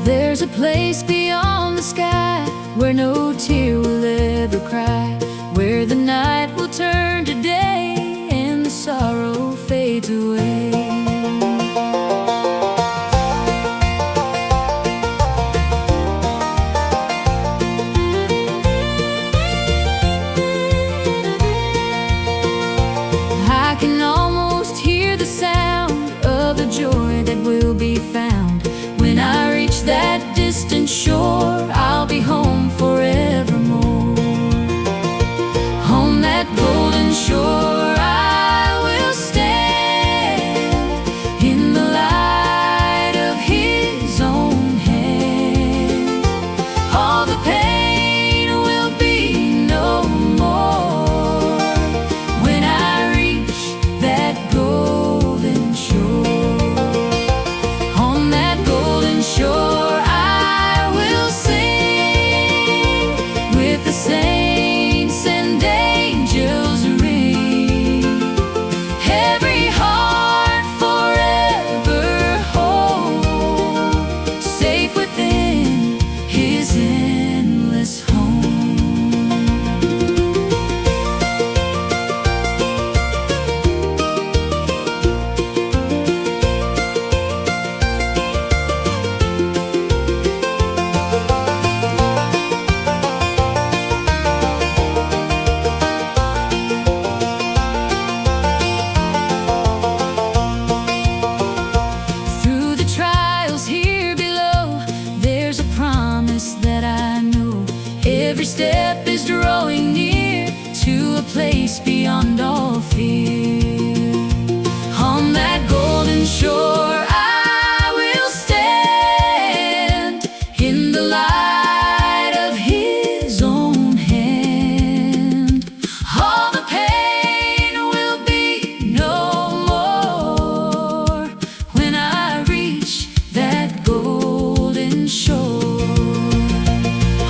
There's a place beyond the sky where no tear will ever cry, where the night will turn to day and the sorrow fades away. I can almost hear the sound of the joy that will be found when I reach that distant shore. I'll be home forevermore. On that golden shore I will stand in the light of His own hand. All the pain will be no more when I reach that golden shore. On that golden shore I will sing with the saints and angels ring. Every heart forever whole, safe within His endless home. Through the trials here below, there's a promise that I know. Every step is drawing near to a place beyond all fear. On that golden shore I will stand in the light of His own hand. All the pain will be no more when I reach that golden shore.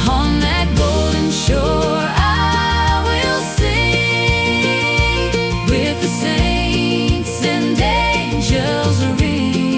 On that golden shore I will sing with the saints and angels ring.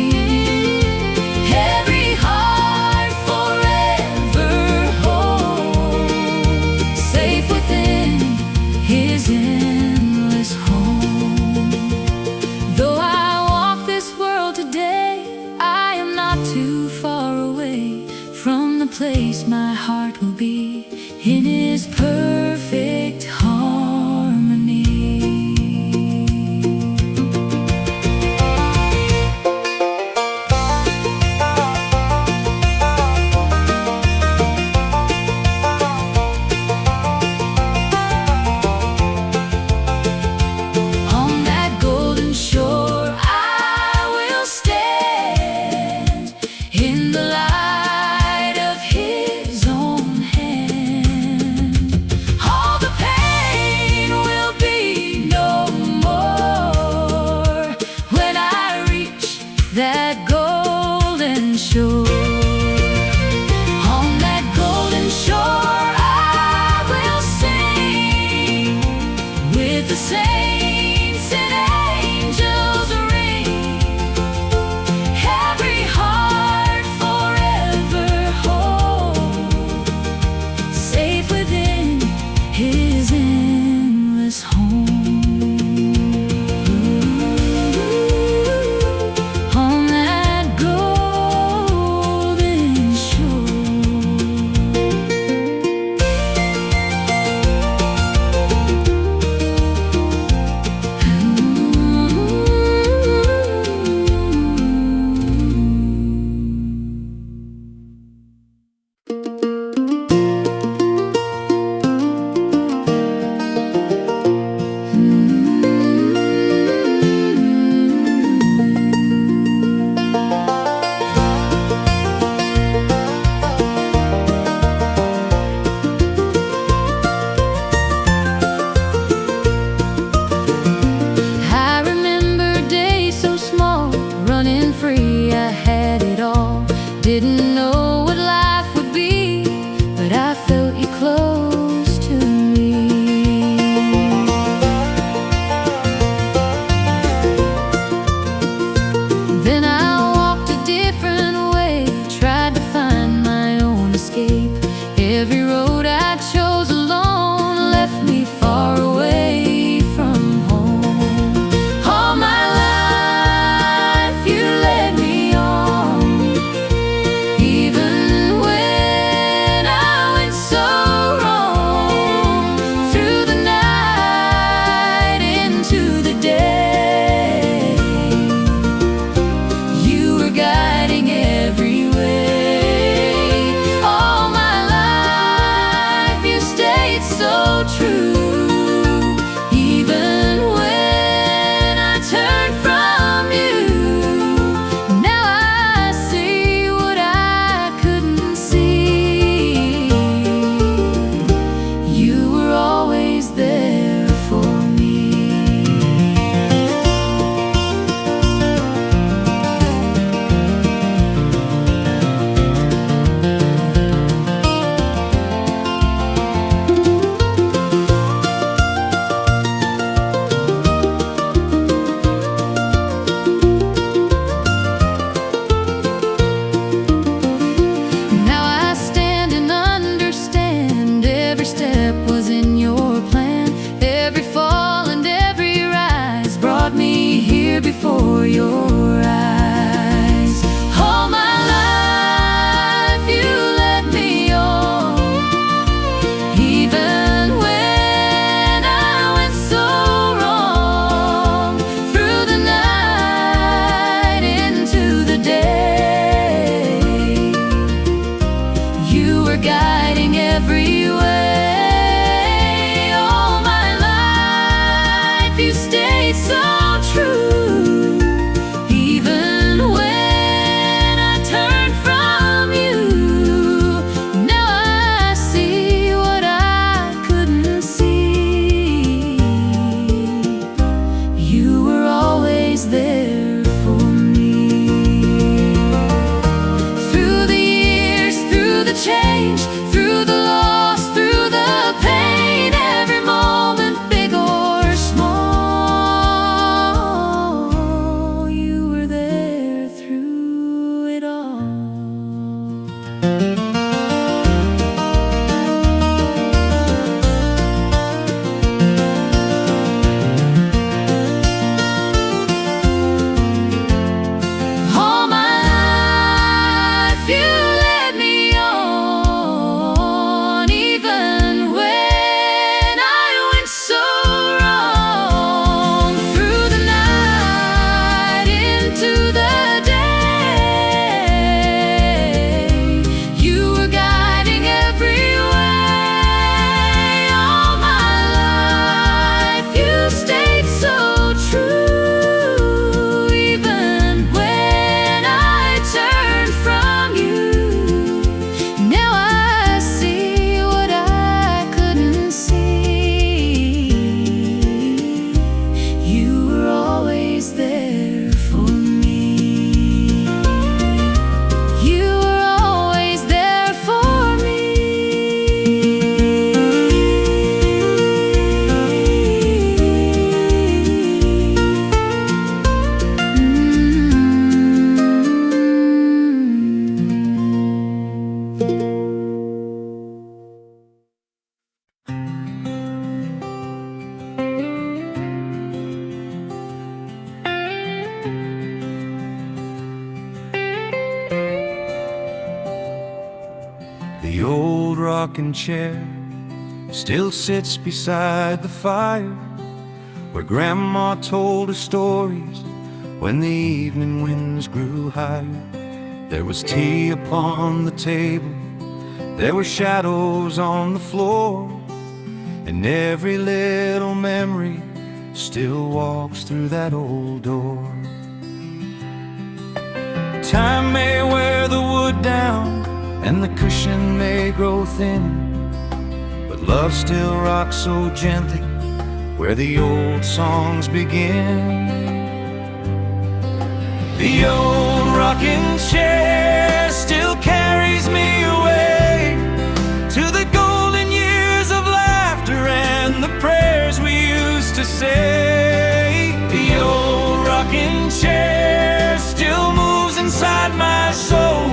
saints and angels ring, every heart forever whole, safe within His endless home. On that golden shore. I remember days so small, running free, I had it all. Didn't know what life would be, but I felt you close to me. Then I walked a different way, tried to find my own escape. Every road I chose alone left me far away from home. All my life you led me on, even when I went so wrong. Through the night into the day, you were guiding every way. All my life you stayed so true. Even when I turned from you, now I see what I couldn't see. You were always there for me. Now I stand and understand, every step was in your plan. Every fall and every rise brought me here before your eyes. All my life you led me on, even when I went so wrong. Through the night into the day, you were guiding every way. All my life you stayed so true. Even rocking chair still sits beside the fire, where Grandma told her stories when the evening winds grew higher. There was tea upon the table, there were shadows on the floor, and every little memory still walks through that old door. Time may wear the wood down and the cushion may grow thin, but love still rocks so gently where the old songs begin. The old rocking chair still carries me away to the golden years of laughter and the prayers we used to say. The old rocking chair still moves inside my soul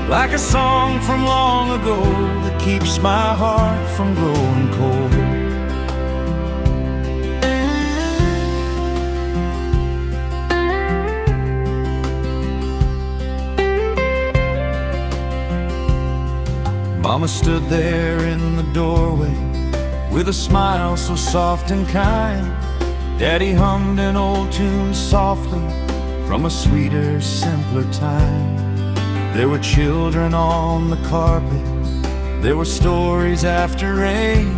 like a song from long ago that keeps my heart from growing cold. Mama stood there in the doorway with a smile so soft and kind. Daddy hummed an old tune softly from a sweeter, simpler time. There were children on the carpet, there were stories after rain,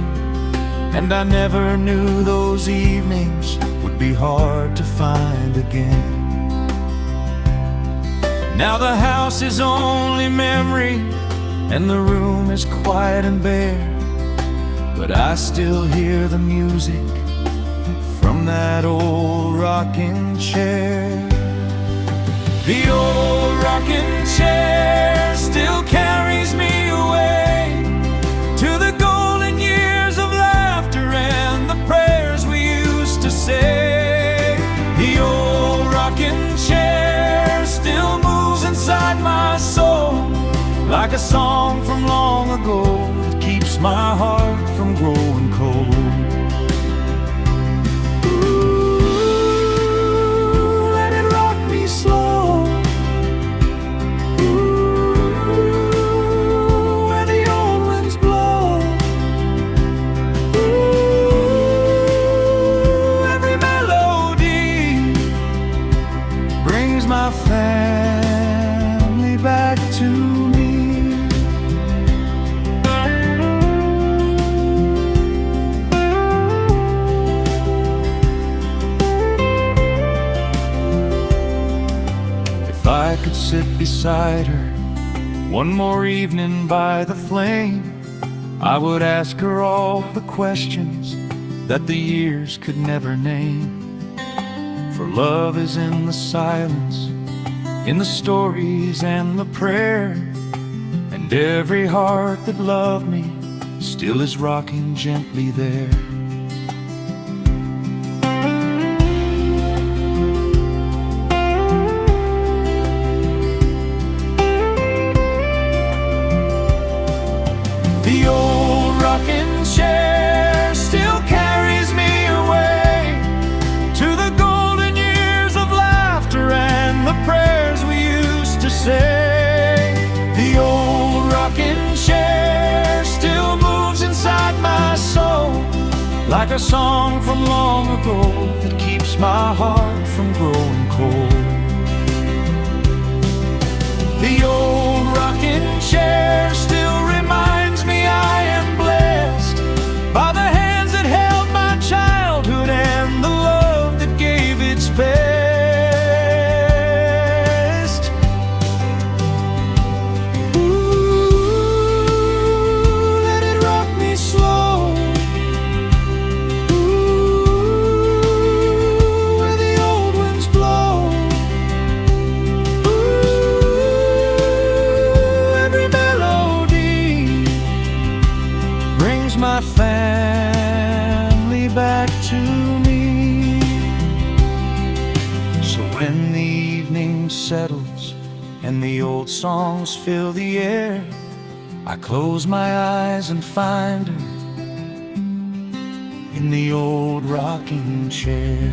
and I never knew those evenings would be hard to find again. Now the house is only memory and the room is quiet and bare, but I still hear the music from that old rocking chair. The old rocking chair still carries me away to the golden years of laughter and the prayers we used to say. The old rocking chair still moves inside my soul like a song from long ago that keeps my heart from growing cold. Ooh, let it rock me slow. Ooh, where the old winds blow. Ooh, every melody brings my family back to me. I could sit beside her one more evening by the flame, I would ask her all the questions that the years could never name. For love is in the silence, in the stories and the prayer, and every heart that loved me still is rocking gently there. The old rocking chair still carries me away to the golden years of laughter and the prayers we used to say. The old rocking chair still moves inside my soul like a song from long ago that keeps my heart from growing cold. The old rocking chair still reminds me I am blessed by the hands that held my childhood and the love that gave its best. Ooh, let it rock me slow. Ooh, where the old winds blow. My family back to me. So when the evening settles and the old songs fill the air, I close my eyes and find her in the old rocking chair.